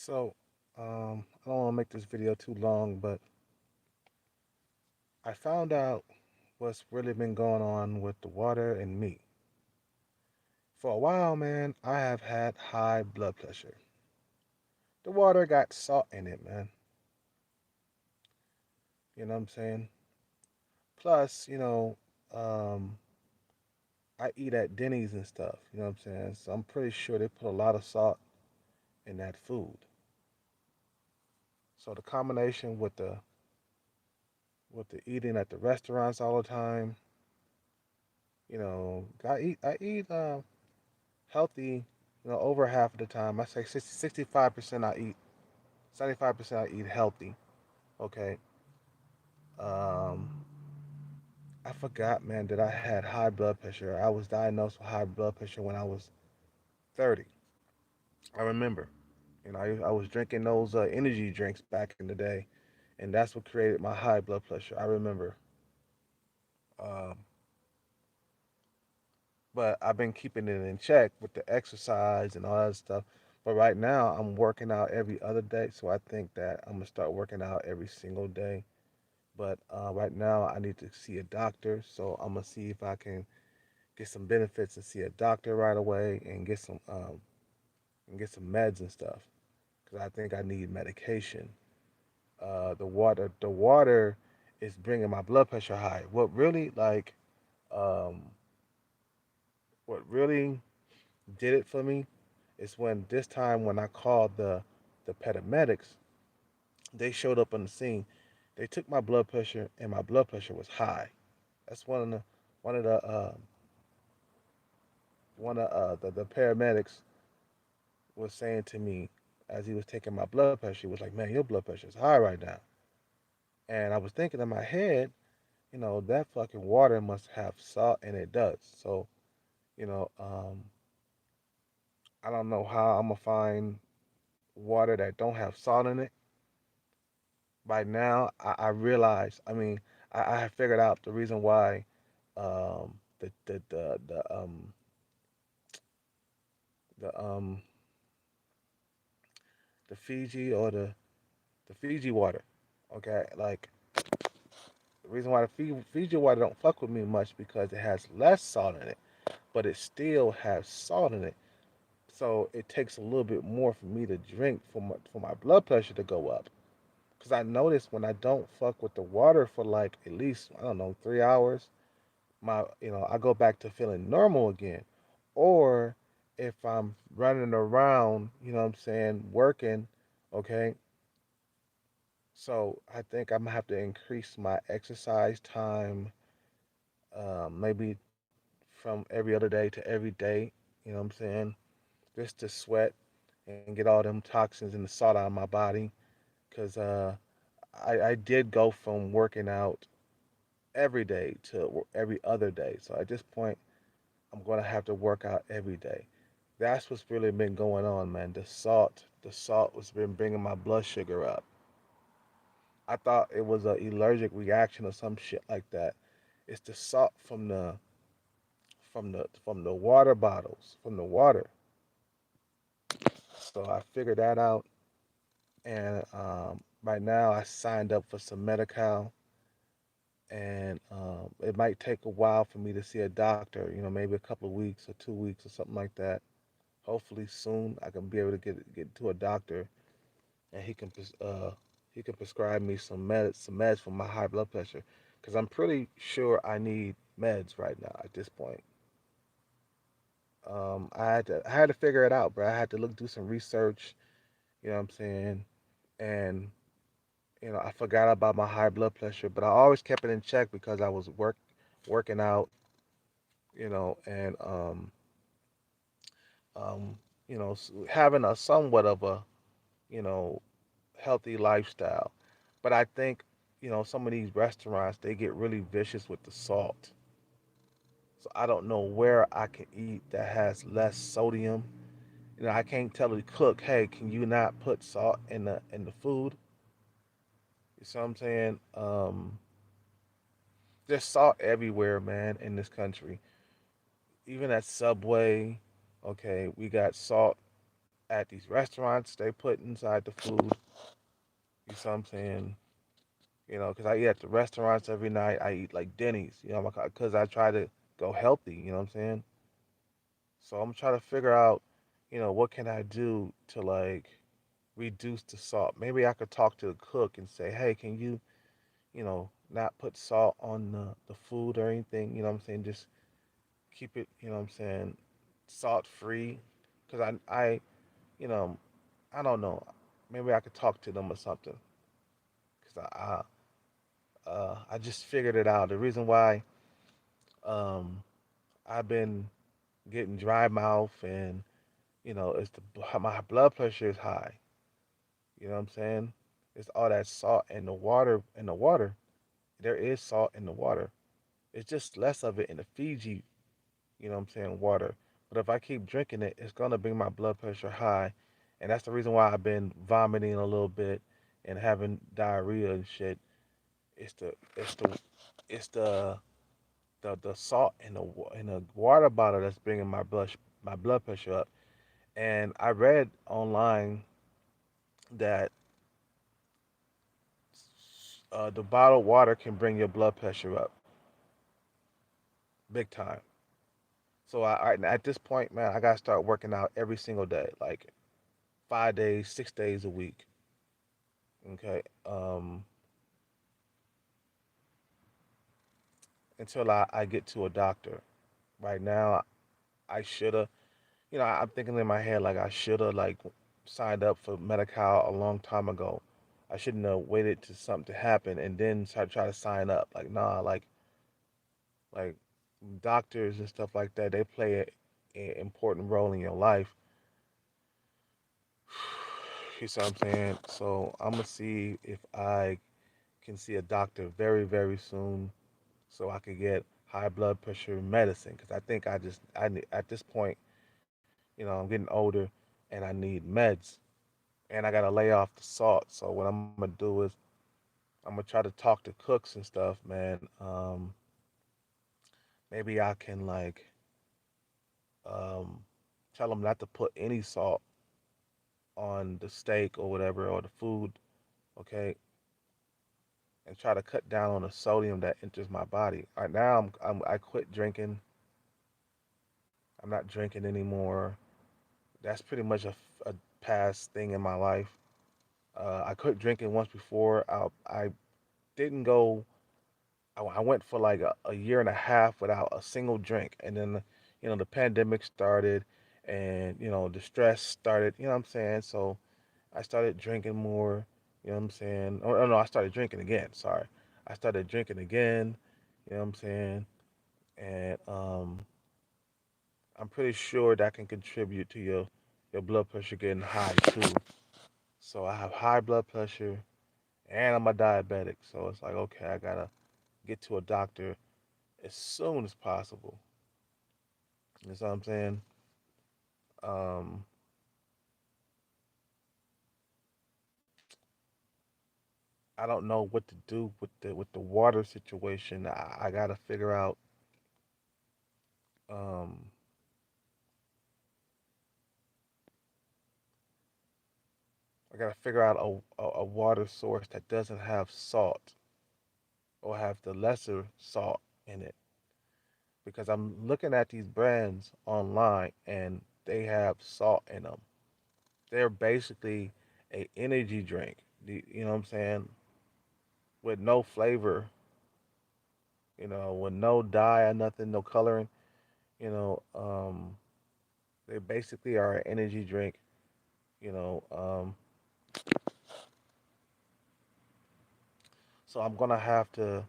So, I don't want to make this video too long, but I found out what's really been going on with the water and me. For a while, man, I have had high blood pressure. The water got salt in it, man. You know what I'm saying? Plus, um, I eat at Denny's and stuff. You know what I'm saying? So I'm pretty sure they put a lot of salt in that food. So the combination with the eating at the restaurants all the time, I eat healthy, over half of the time. I say 65% I eat, 75% I eat healthy. Okay. Um, I forgot, man, that I had high blood pressure. I was diagnosed with high blood pressure when I was 30. I remember. I was drinking those energy drinks back in the day, and that's what created my high blood pressure. I remember. Um, but I've been keeping it in check with the exercise and all that stuff. But right now, I'm working out every other day, so I think that I'm gonna start working out every single day. But right now, I need to see a doctor, so I'm gonna see if I can get some benefits and see a doctor right away and get some meds and stuff because I think I need medication. The water is bringing my blood pressure high. Um, what really did it for me is when this time when I called the paramedics, they showed up on the scene. They took my blood pressure and my blood pressure was high. That's one of the the paramedics was saying to me as he was taking my blood pressure. He was like, "Man, your blood pressure is high right now." And I was thinking in my head, that fucking water must have salt, and it does. So, you know, um, I don't know how I'm gonna find water that don't have salt in it. By now, I realize. I mean, I have figured out the reason why the the Fiji or the Fiji water. Okay, like the reason why the Fiji water don't fuck with me much because it has less salt in it, but it still has salt in it. So it takes a little bit more for me to drink for my blood pressure to go up. Because I notice when I don't fuck with the water for like at least I don't know 3 hours, I go back to feeling normal again. Or if I'm running around, you know what I'm saying, working, okay. So I think I'm gonna have to increase my exercise time, maybe from every other day to every day. You know what I'm saying? Just to sweat and get all them toxins and the salt out of my body. Cause I did go from working out every day to every other day. So at this point, I'm gonna have to work out every day. That's what's really been going on, man. The salt was been bringing my blood sugar up. I thought it was an allergic reaction or some shit like that. It's the salt from the water bottles, from the water. So I figured that out, and right now I signed up for some Medi-Cal, and it might take a while for me to see a doctor. Maybe a couple of weeks or 2 weeks or something like that. Hopefully soon I can be able to get to a doctor, and he can prescribe me some meds for my high blood pressure, because I'm pretty sure I need meds right now at this point. I had to figure it out, bro. I had to do some research. You know what I'm saying? And I forgot about my high blood pressure, but I always kept it in check because I was working out. And um, having a somewhat of a you know healthy lifestyle. But I think some of these restaurants, they get really vicious with the salt. So I don't know where I can eat that has less sodium. I can't tell the cook, hey, can you not put salt in the food? You see what I'm saying? There's salt everywhere, man, in this country. Even at Subway, okay, we got salt at these restaurants they put inside the food. You see what I'm saying? You know, because I eat at the restaurants every night. I eat like Denny's, you know, because I try to go healthy. You know what I'm saying? So I'm trying to figure out, you know, what can I do to like reduce the salt. Maybe I could talk to the cook and say, hey, can you, you know, not put salt on the food or anything? You know what I'm saying? Just keep it, you know what I'm saying, salt free. Because you know, I don't know. Maybe I could talk to them or something. Because I just figured it out. The reason why um, I've been getting dry mouth and, you know, it's my blood pressure is high. You know what I'm saying? It's all that salt in the water. In the water, there is salt in the water. It's just less of it in the Fiji, you know what I'm saying, water. But if I keep drinking it, it's gonna bring my blood pressure high, and that's the reason why I've been vomiting a little bit and having diarrhea and shit. It's the it's the it's the salt in the water bottle that's bringing my blood pressure up. And I read online that the bottled water can bring your blood pressure up big time. So at this point, man, I gotta start working out every single day, like 5 days, 6 days a week. Okay, until I get to a doctor. Right now, I shoulda, you know, I'm thinking in my head like I shoulda like signed up for Medi-Cal a long time ago. I shouldn't have waited to something to happen and then try to sign up. Like nah, like doctors and stuff like that, they play an important role in your life. You see what I'm saying? So I'm gonna see if I can see a doctor very, very soon so I could get high blood pressure medicine. Because I think I need, at this point, you know, I'm getting older and I need meds and I gotta lay off the salt. So what I'm gonna do is I'm gonna try to talk to cooks and stuff, man. Maybe I can like um, tell them not to put any salt on the steak or whatever or the food, okay, and try to cut down on the sodium that enters my body. Right now, I quit drinking. I'm not drinking anymore. That's pretty much a past thing in my life. I quit drinking once before. I didn't go. I went for like a year and a half without a single drink, and then you know the pandemic started, and you know the stress started. You know what I'm saying? So I started drinking more. You know what I'm saying? Oh no, I started drinking again. Sorry, I started drinking again. You know what I'm saying? And I'm pretty sure that can contribute to your blood pressure getting high too. So I have high blood pressure and I'm a diabetic. So it's like, okay, I gotta get to a doctor as soon as possible. You know what I'm saying? Um, I don't know what to do with the water situation. I gotta figure out. Um, I gotta figure out a water source that doesn't have salt or have the lesser salt in it because I'm looking at these brands online and they have salt in them. They're basically a energy drink. You know what I'm saying? With no flavor, you know, with no dye or nothing, no coloring. You know, they basically are an energy drink. You know, so I'm gonna have to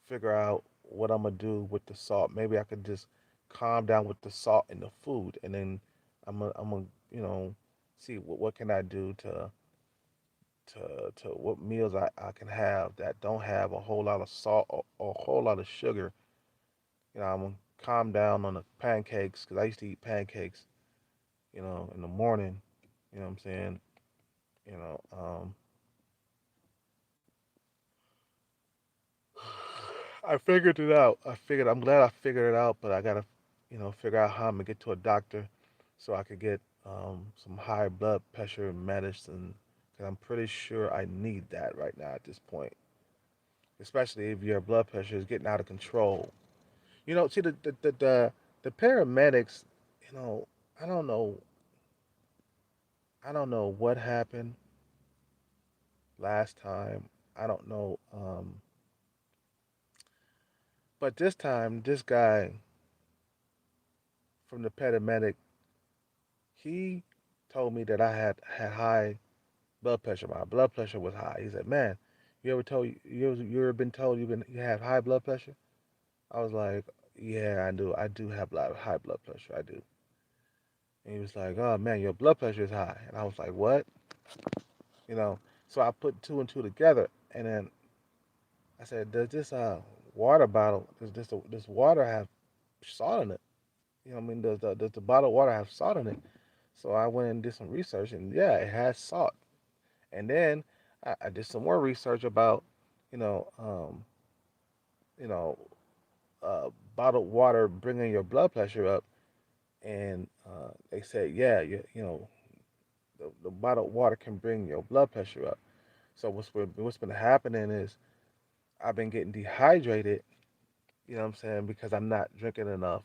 figure out what I'm gonna do with the salt. Maybe I could just calm down with the salt in the food, and then I'm gonna you know see what can I do to what meals I can have that don't have a whole lot of salt or a whole lot of sugar. You know, I'm gonna calm down on the pancakes because I used to eat pancakes, you know, in the morning. You know what I'm saying? You know, I figured it out. I'm glad I figured it out, but I gotta, you know, figure out how I'm gonna get to a doctor so I could get some high blood pressure medicine because I'm pretty sure I need that right now at this point, especially if your blood pressure is getting out of control. See the paramedics. You know, I don't know. I don't know what happened last time. I don't know. But this time, this guy from the paramedic, he told me that I had high blood pressure. My blood pressure was high. He said, "Man, you ever been told you have high blood pressure?" I was like, "Yeah, I do. I do have high blood pressure. I do." And he was like, "Oh man, your blood pressure is high." And I was like, "What?" You know. So I put two and two together, and then I said, "Does this water bottle? Does this water have salt in it? I mean, does the bottled water have salt in it?" So I went and did some research, and yeah, it has salt. And then I did some more research about, you know, um, you know, uh, bottled water bringing your blood pressure up, and they said, yeah, the bottled water can bring your blood pressure up. So what's been happening is I've been getting dehydrated. You know what I'm saying? Because I'm not drinking enough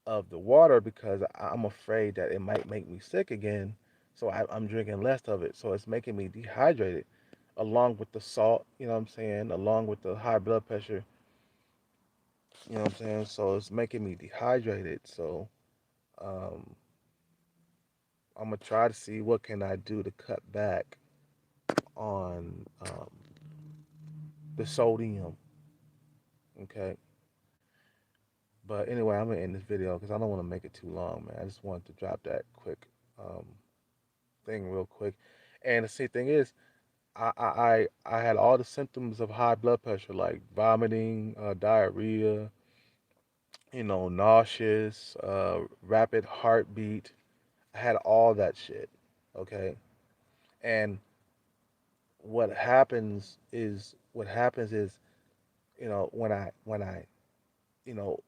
of the water because I'm afraid that it might make me sick again. So I'm drinking less of it. So it's making me dehydrated, along with the salt. You know what I'm saying? Along with the high blood pressure. You know what I'm saying? So it's making me dehydrated. So um, I'm gonna try to see what can I do to cut back on the sodium. Okay. But anyway, I'm gonna end this video because I don't want to make it too long, man. I just wanted to drop that quick um, thing real quick. And the same thing is, I had all the symptoms of high blood pressure, like vomiting, diarrhea, nauseous, rapid heartbeat. I had all that shit. Okay, and what happens is, when I you know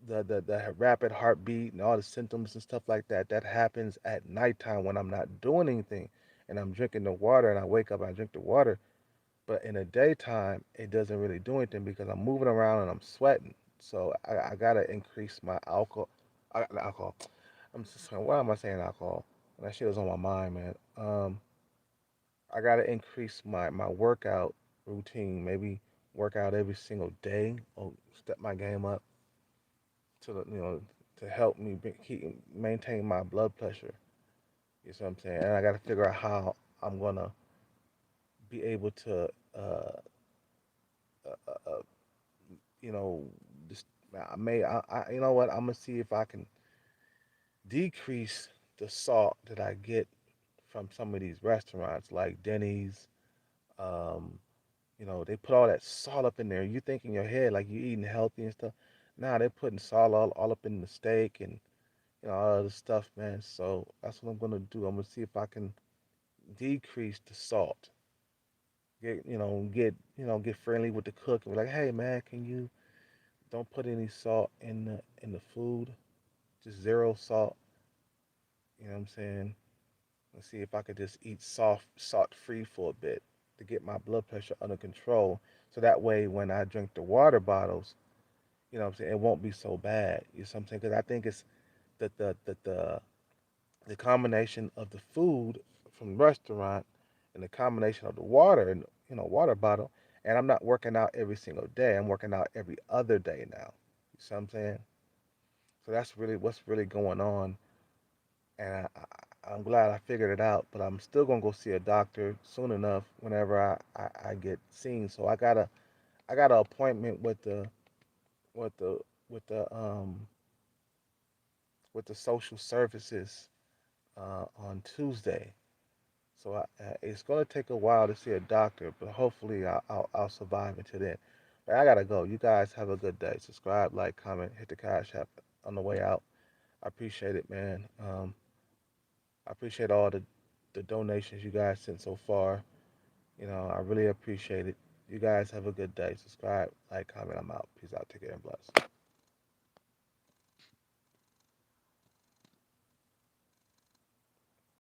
the rapid heartbeat and all the symptoms and stuff like that, that happens at nighttime when I'm not doing anything, and I'm drinking the water, and I wake up and I drink the water. But in the daytime, it doesn't really do anything because I'm moving around and I'm sweating. So I gotta increase my alcohol. Alcohol. I'm just saying, why am I saying alcohol? That shit is on my mind, man. I gotta increase my workout routine. Maybe work out every single day or step my game up to to help me maintain my blood pressure. You see what I'm saying? And I gotta figure out how I'm gonna be able to uh, uh, uh, you know, just you know what? I'm gonna see if I can decrease the salt that I get from some of these restaurants like Denny's. Um, they put all that salt up in there. You think in your head like you eating healthy and stuff. Nah, they're putting salt all up in the steak and all this stuff, man. So that's what I'm gonna do. I'm gonna see if I can decrease the salt. Get friendly with the cook and be like, hey man, can you don't put any salt in the food? Just zero salt. You know what I'm saying? Let's see if I could just eat salt free for a bit to get my blood pressure under control. So that way, when I drink the water bottles, what I'm saying, it won't be so bad. You know what I'm saying? Because I think it's the combination of the food from the restaurant and the combination of the water and water bottle. And I'm not working out every single day. I'm working out every other day now. You see what I'm saying? So that's really what's really going on, and I'm glad I figured it out. But I'm still gonna go see a doctor soon enough whenever I get seen. So I got an appointment with the with the with the social services on Tuesday. So it's gonna take a while to see a doctor, but hopefully I'll survive until then. But I gotta go. You guys have a good day. Subscribe, like, comment, hit the Cash App on the way out. I appreciate it, man. I appreciate all the donations you guys sent so far. I really appreciate it. You guys have a good day. Subscribe, like, comment. I'm out. Peace out. Take care and bless.